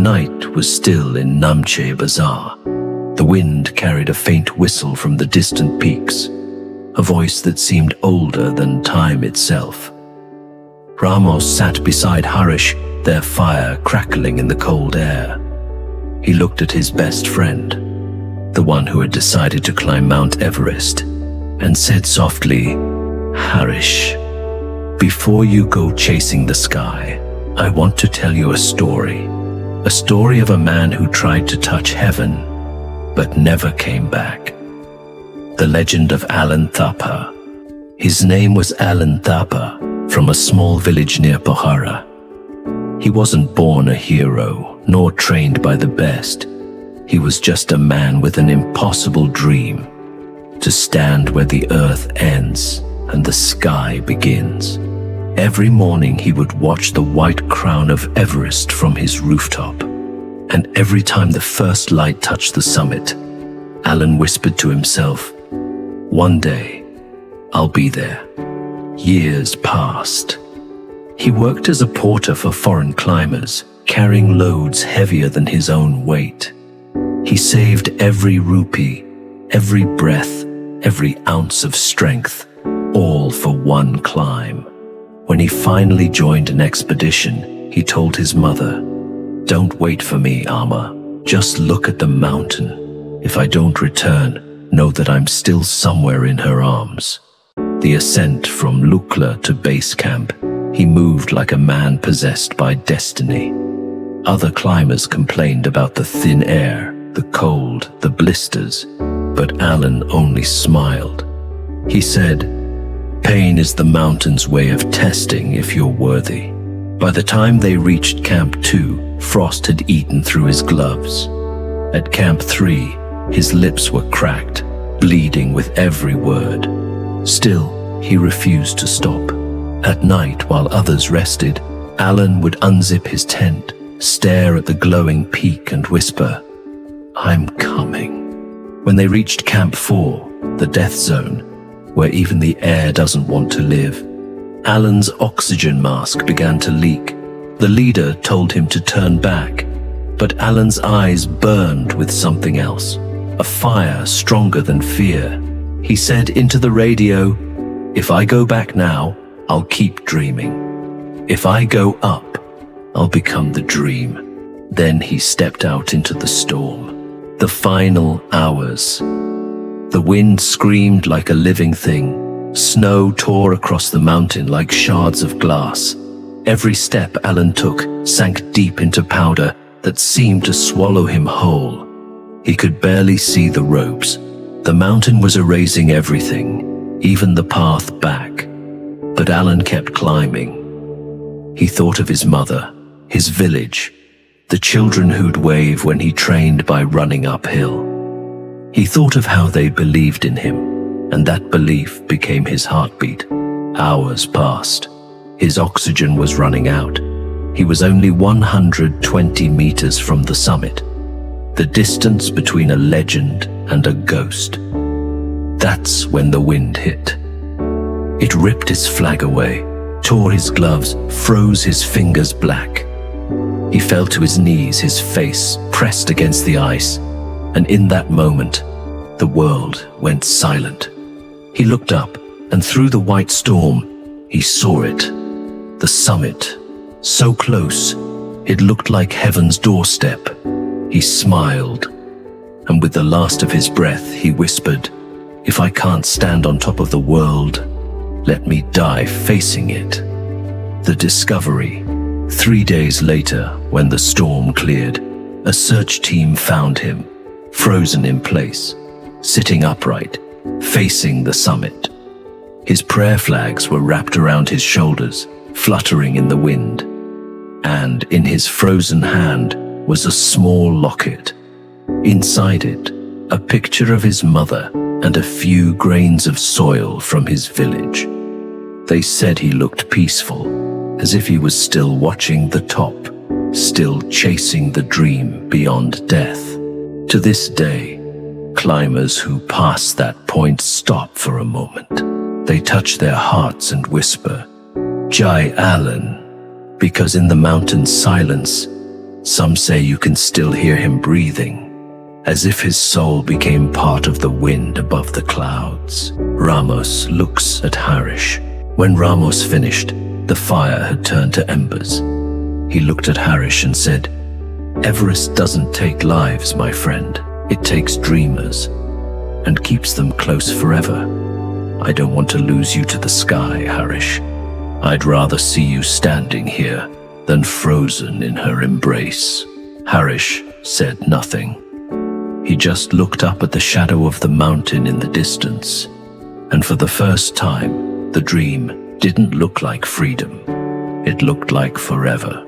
night was still in Namche Bazaar. The wind carried a faint whistle from the distant peaks, a voice that seemed older than time itself. Ramos sat beside Harish, their fire crackling in the cold air. He looked at his best friend, the one who had decided to climb Mount Everest, and said softly, "Harish, before you go chasing the sky, I want to tell you a story of a man who tried to touch heaven, but never came back. The legend of Allen Thapa. His name was Allen Thapa, from a small village near Pokhara. He wasn't born a hero, nor trained by the best. He was just a man with an impossible dream, to stand where the earth ends and the sky begins. Every morning he would watch the white crown of Everest from his rooftop, and every time the first light touched the summit, Allen whispered to himself, "One day, I'll be there." Years passed. He worked as a porter for foreign climbers, carrying loads heavier than his own weight. He saved every rupee, every breath, every ounce of strength, all for one climb. When he finally joined an expedition, he told his mother, "Don't wait for me, Amma. Just look at the mountain. If I don't return, know that I'm still somewhere in her arms." The ascent from Lukla to base camp, he moved like a man possessed by destiny. Other climbers complained about the thin air, the cold, the blisters, but Allen only smiled. He said, "Pain is the mountain's way of testing if you're worthy." By the time they reached Camp 2, frost had eaten through his gloves. At Camp 3, his lips were cracked, bleeding with every word. Still, he refused to stop. At night, while others rested, Allen would unzip his tent, stare at the glowing peak and whisper, "I'm coming." When they reached Camp 4, the death zone, where even the air doesn't want to live, Allen's oxygen mask began to leak. The leader told him to turn back, but Allen's eyes burned with something else, a fire stronger than fear. He said into the radio, "If I go back now, I'll keep dreaming. If I go up, I'll become the dream." Then he stepped out into the storm. The final hours. The wind screamed like a living thing. Snow tore across the mountain like shards of glass. Every step Allen took sank deep into powder that seemed to swallow him whole. He could barely see the ropes. The mountain was erasing everything, even the path back. But Allen kept climbing. He thought of his mother, his village, the children who'd wave when he trained by running uphill. He thought of how they believed in him, and that belief became his heartbeat. Hours passed. His oxygen was running out. He was only 120 meters from the summit, the distance between a legend and a ghost. That's when the wind hit. It ripped his flag away, tore his gloves, froze his fingers black. He fell to his knees, his face pressed against the ice, and in that moment, the world went silent. He looked up, and through the white storm, he saw it. The summit, so close, it looked like heaven's doorstep. He smiled, and with the last of his breath, he whispered, "If I can't stand on top of the world, let me die facing it." The discovery. 3 days later, when the storm cleared, a search team found him, frozen in place, sitting upright, facing the summit. His prayer flags were wrapped around his shoulders, fluttering in the wind, and in his frozen hand was a small locket. Inside it, a picture of his mother and a few grains of soil from his village. They said he looked peaceful, as if he was still watching the top, still chasing the dream beyond death. To this day, climbers who pass that point stop for a moment. They touch their hearts and whisper, "Jai Allen," because in the mountain's silence, Some say you can still hear him breathing, as if his soul became part of the wind above the clouds. Ramos looks at Harish. When Ramos finished, the fire had turned to embers. He looked at Harish and said, "Everest doesn't take lives, my friend. It takes dreamers, and keeps them close forever. I don't want to lose you to the sky, Harish. I'd rather see you standing here than frozen in her embrace." Harish said nothing. He just looked up at the shadow of the mountain in the distance, and for the first time, the dream didn't look like freedom. It looked like forever.